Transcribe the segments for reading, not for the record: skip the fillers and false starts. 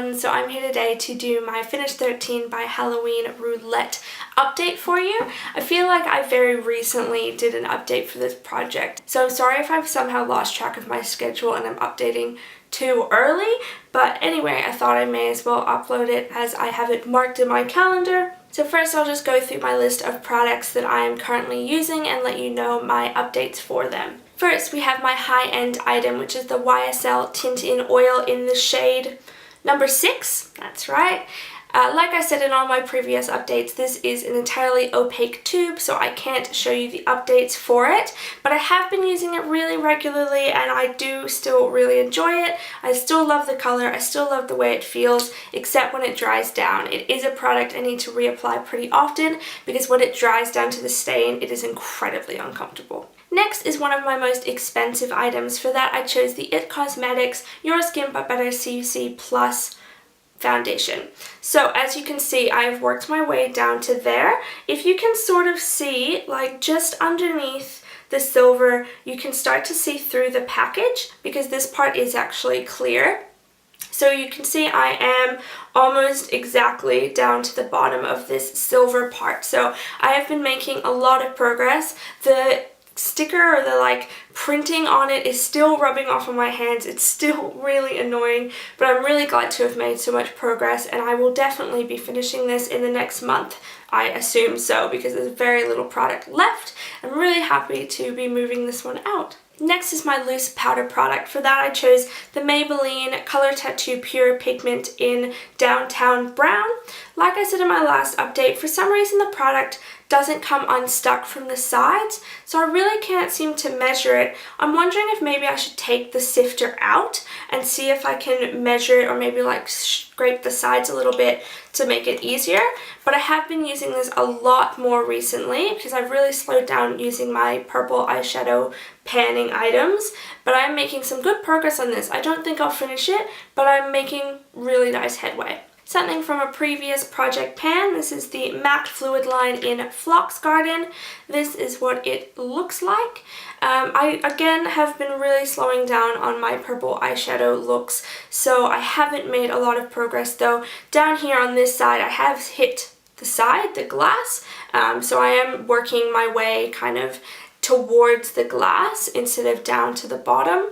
everyone, so I'm here today to do my Finish 13 by Halloween Roulette update for you. I feel like I very recently did an update for this project, so I'm sorry if I've somehow lost track of my schedule and I'm updating too early, but anyway, I thought I may as well upload it as I have it marked in my calendar. So first I'll just go through my list of products that I am currently using and let you know my updates for them. First, we have my high-end item, which is the YSL Tint in Oil in the shade number 6. That's right. Like I said in all my previous updates, this is an entirely opaque tube, so I can't show you the updates for it, but I have been using it really regularly and I do still really enjoy it. I still love the color, I still love the way it feels, except when it dries down. It is a product I need to reapply pretty often because when it dries down to the stain, it is incredibly uncomfortable. Next is one of my most expensive items. For that, I chose the IT Cosmetics Your Skin But Better CC Plus foundation. So as you can see, I've worked my way down to there. If you can sort of see, like just underneath the silver, you can start to see through the package because this part is actually clear. So you can see I am almost exactly down to the bottom of this silver part. So I have been making a lot of progress. The sticker or the printing on it is still rubbing off on my hands. It's still really annoying, but I'm really glad to have made so much progress, and I will definitely be finishing this in the next month. I assume so because there's very little product left. I'm really happy to be moving this one out. Next is my loose powder product. For that I chose the Maybelline Color Tattoo Pure Pigment in Downtown Brown. Like I said in my last update, for some reason the product doesn't come unstuck from the sides, so I really can't seem to measure it. I'm wondering if maybe I should take the sifter out and see if I can measure it, or maybe scrape the sides a little bit to make it easier. But I have been using this a lot more recently because I've really slowed down using my purple eyeshadow panning items, but I'm making some good progress on this. I don't think I'll finish it, but I'm making really nice headway. Something from a previous project pan. This is the MAC Fluid line in Phlox Garden. This is what it looks like. I again have been really slowing down on my purple eyeshadow looks, so I haven't made a lot of progress though. Down here on this side I have hit the side, the glass, so I am working my way kind of towards the glass instead of down to the bottom.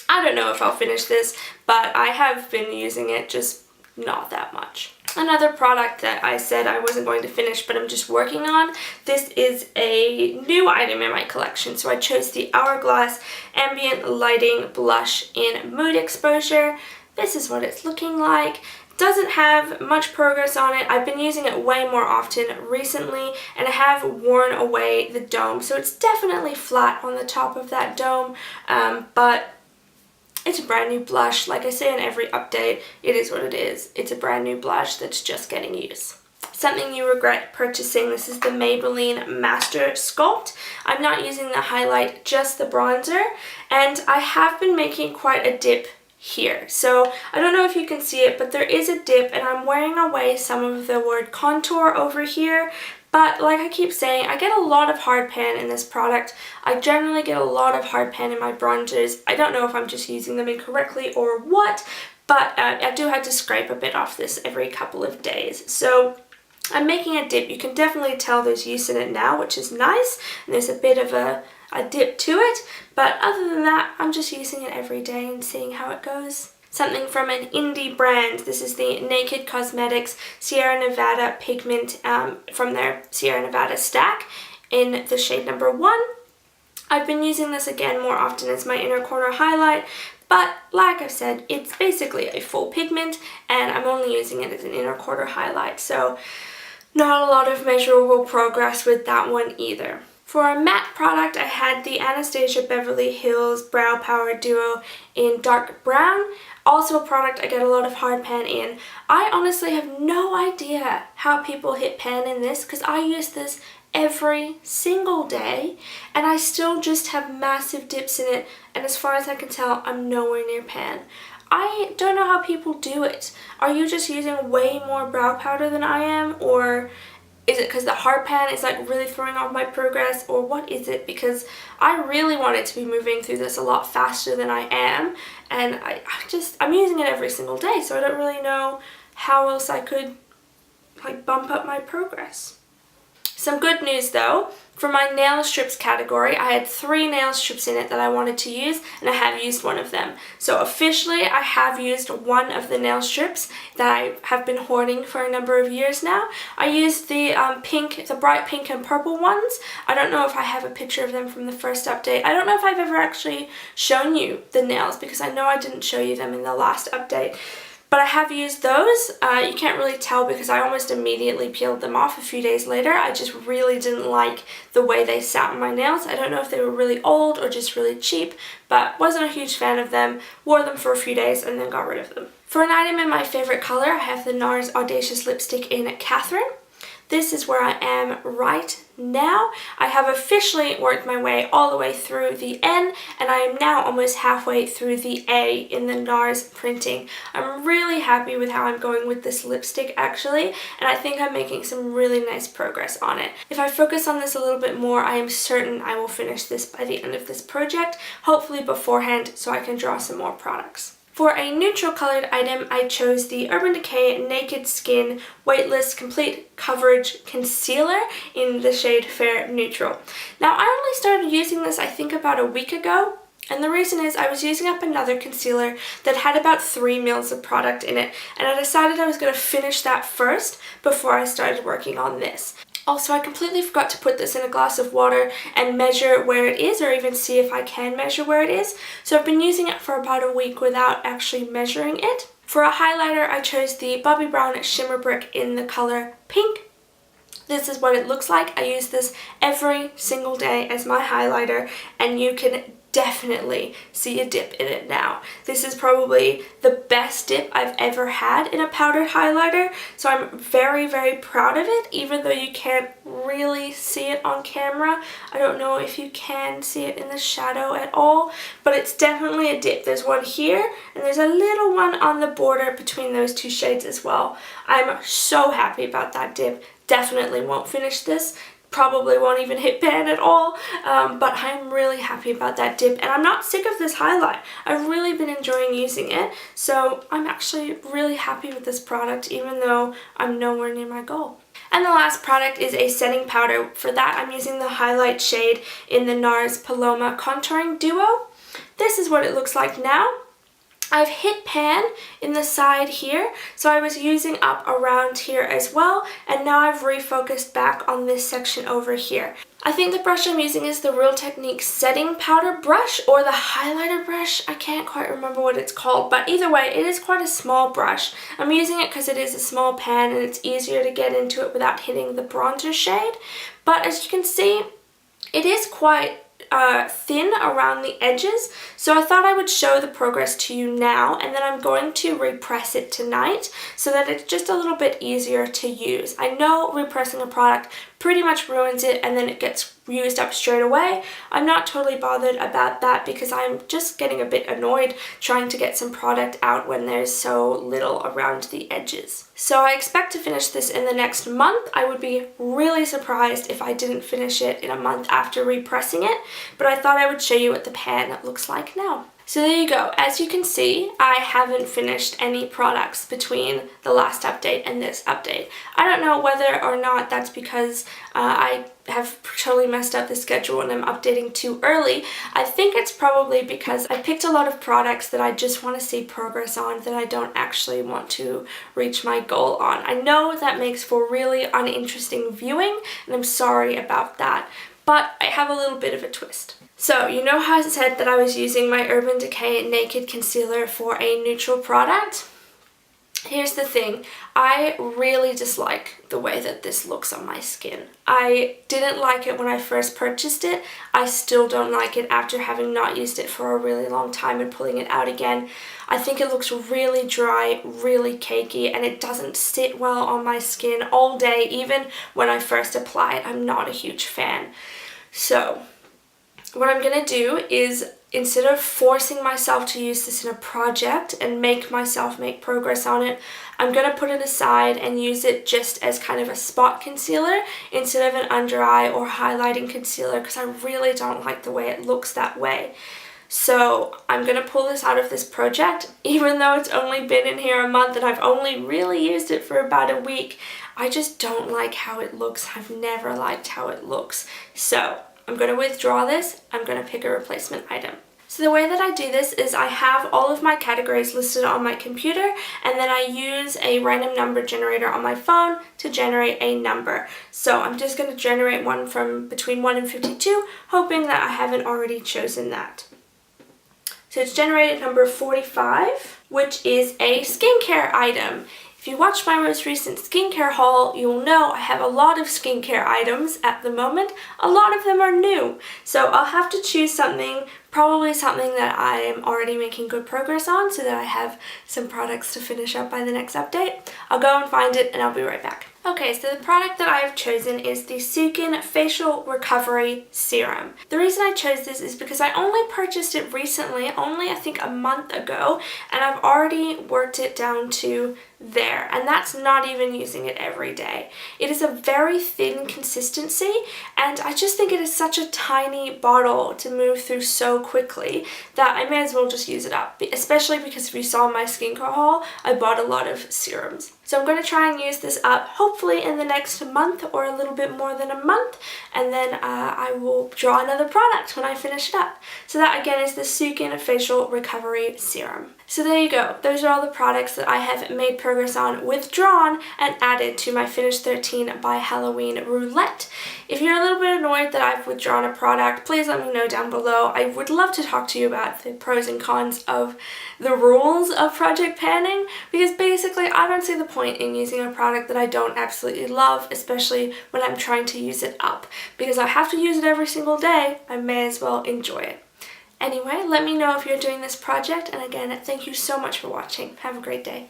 I don't know if I'll finish this, but I have been using it, just not that much. Another product that I said I wasn't going to finish but I'm just working on, this is a new item in my collection. So I chose the Hourglass Ambient Lighting Blush in Mood Exposure. This is what it's looking like. Doesn't have much progress on it. I've been using it way more often recently and I have worn away the dome. So it's definitely flat on the top of that dome, but it's a brand new blush. Like I say in every update, it is what it is. It's a brand new blush that's just getting used. Something you regret purchasing. This is the Maybelline Master Sculpt. I'm not using the highlight, just the bronzer, and I have been making quite a dip here. So I don't know if you can see it, but there is a dip and I'm wearing away some of the word contour over here. But like I keep saying, I get a lot of hard pan in this product. I generally get a lot of hard pan in my bronzers. I don't know if I'm just using them incorrectly or what, but I do have to scrape a bit off this every couple of days. So I'm making a dip. You can definitely tell there's use in it now, which is nice. And there's a bit of a dip to it. But other than that, I'm just using it every day and seeing how it goes. Something from an indie brand. This is the Naked Cosmetics Sierra Nevada Pigment from their Sierra Nevada stack in the shade number 1. I've been using this again more often as my inner corner highlight, but like I've said, it's basically a full pigment and I'm only using it as an inner corner highlight, so not a lot of measurable progress with that one either. For a matte product, I had the Anastasia Beverly Hills Brow Power Duo in dark brown. Also a product I get a lot of hard pan in. I honestly have no idea how people hit pan in this because I use this every single day and I still just have massive dips in it, and as far as I can tell, I'm nowhere near pan. I don't know how people do it. Are you just using way more brow powder than I am, or Is it because the hard pan is like really throwing off my progress, or what is it? Because I really wanted to be moving through this a lot faster than I am, and I'm using it every single day, so I don't really know how else I could like bump up my progress. Some good news though, for my nail strips category, I had 3 nail strips in it that I wanted to use, and I have used one of them. So officially, I have used one of the nail strips that I have been hoarding for a number of years now. I used the bright pink and purple ones. I don't know if I have a picture of them from the first update. I don't know if I've ever actually shown you the nails, because I know I didn't show you them in the last update. But I have used those. You can't really tell because I almost immediately peeled them off a few days later. I just really didn't like the way they sat on my nails. I don't know if they were really old or just really cheap, but wasn't a huge fan of them. Wore them for a few days and then got rid of them. For an item in my favorite color, I have the NARS Audacious Lipstick in Catherine. This is where I am right now. I have officially worked my way all the way through the N, and I am now almost halfway through the A in the NARS printing. I'm really happy with how I'm going with this lipstick actually, and I think I'm making some really nice progress on it. If I focus on this a little bit more, I am certain I will finish this by the end of this project, hopefully beforehand, so I can draw some more products. For a neutral colored item, I chose the Urban Decay Naked Skin Weightless Complete Coverage Concealer in the shade Fair Neutral. Now, I only started using this I think about a week ago, and the reason is I was using up another concealer that had about 3 mils of product in it, and I decided I was going to finish that first before I started working on this. Also, I completely forgot to put this in a glass of water and measure where it is, or even see if I can measure where it is. So I've been using it for about a week without actually measuring it. For a highlighter, I chose the Bobbi Brown Shimmer Brick in the color Pink. This is what it looks like. I use this every single day as my highlighter, and you can definitely see a dip in it now. This is probably the best dip I've ever had in a powdered highlighter, so I'm very, very proud of it, even though you can't really see it on camera. I don't know if you can see it in the shadow at all, but it's definitely a dip. There's one here, and there's a little one on the border between those 2 shades as well. I'm so happy about that dip. Definitely won't finish this. Probably won't even hit pan at all, but I'm really happy about that dip, and I'm not sick of this highlight. I've really been enjoying using it, so I'm actually really happy with this product, even though I'm nowhere near my goal. And the last product is a setting powder. For that, I'm using the highlight shade in the NARS Paloma Contouring Duo. This is what it looks like now. I've hit pan in the side here, so I was using up around here as well, and now I've refocused back on this section over here. I think the brush I'm using is the Real Technique setting powder brush, or the highlighter brush. I can't quite remember what it's called, but either way, it is quite a small brush. I'm using it because it is a small pan and it's easier to get into it without hitting the bronzer shade. But as you can see, it is quite thin around the edges, so I thought I would show the progress to you now, and then I'm going to repress it tonight so that it's just a little bit easier to use. I know repressing a product pretty much ruins it and then it gets used up straight away. I'm not totally bothered about that because I'm just getting a bit annoyed trying to get some product out when there's so little around the edges. So I expect to finish this in the next month. I would be really surprised if I didn't finish it in a month after repressing it, but I thought I would show you what the pan looks like now. So there you go. As you can see, I haven't finished any products between the last update and this update. I don't know whether or not that's because I have totally messed up the schedule and I'm updating too early. I think it's probably because I picked a lot of products that I just want to see progress on that I don't actually want to reach my goal on. I know that makes for really uninteresting viewing, and I'm sorry about that, but I have a little bit of a twist. So, you know how I said that I was using my Urban Decay Naked Concealer for a neutral product? Here's the thing, I really dislike the way that this looks on my skin. I didn't like it when I first purchased it. I still don't like it after having not used it for a really long time and pulling it out again. I think it looks really dry, really cakey, and it doesn't sit well on my skin all day. Even when I first apply it, I'm not a huge fan. So what I'm going to do is instead of forcing myself to use this in a project and make myself make progress on it, I'm going to put it aside and use it just as kind of a spot concealer instead of an under eye or highlighting concealer, because I really don't like the way it looks that way. So I'm going to pull this out of this project, even though it's only been in here a month and I've only really used it for about a week. I just don't like how it looks. I've never liked how it looks. So I'm going to withdraw this. I'm going to pick a replacement item. So the way that I do this is I have all of my categories listed on my computer, and then I use a random number generator on my phone to generate a number. So I'm just going to generate one from between 1 and 52, hoping that I haven't already chosen that. So it's generated number 45, which is a skincare item. If you watched my most recent skincare haul, you'll know I have a lot of skincare items at the moment. A lot of them are new. So I'll have to choose something, probably something that I am already making good progress on so that I have some products to finish up by the next update. I'll go and find it and I'll be right back. Okay, so the product that I have chosen is the Sukin Facial Recovery Serum. The reason I chose this is because I only purchased it recently, only I think a month ago, and I've already worked it down to there, and that's not even using it every day. It is a very thin consistency, and I just think it is such a tiny bottle to move through so quickly that I may as well just use it up, especially because if you saw my skincare haul, I bought a lot of serums. So I'm going to try and use this up hopefully in the next month or a little bit more than a month, and then I will draw another product when I finish it up. So that again is the Sukin Facial Recovery Serum. So there you go. Those are all the products that I have made progress on, withdrawn, and added to my Finish 13 by Halloween Roulette. If you're a little bit annoyed that I've withdrawn a product, please let me know down below. I would love to talk to you about the pros and cons of the rules of project panning, because basically I don't see the point in using a product that I don't absolutely love, especially when I'm trying to use it up. Because I have to use it every single day, I may as well enjoy it. Anyway, let me know if you're doing this project, and again, thank you so much for watching. Have a great day.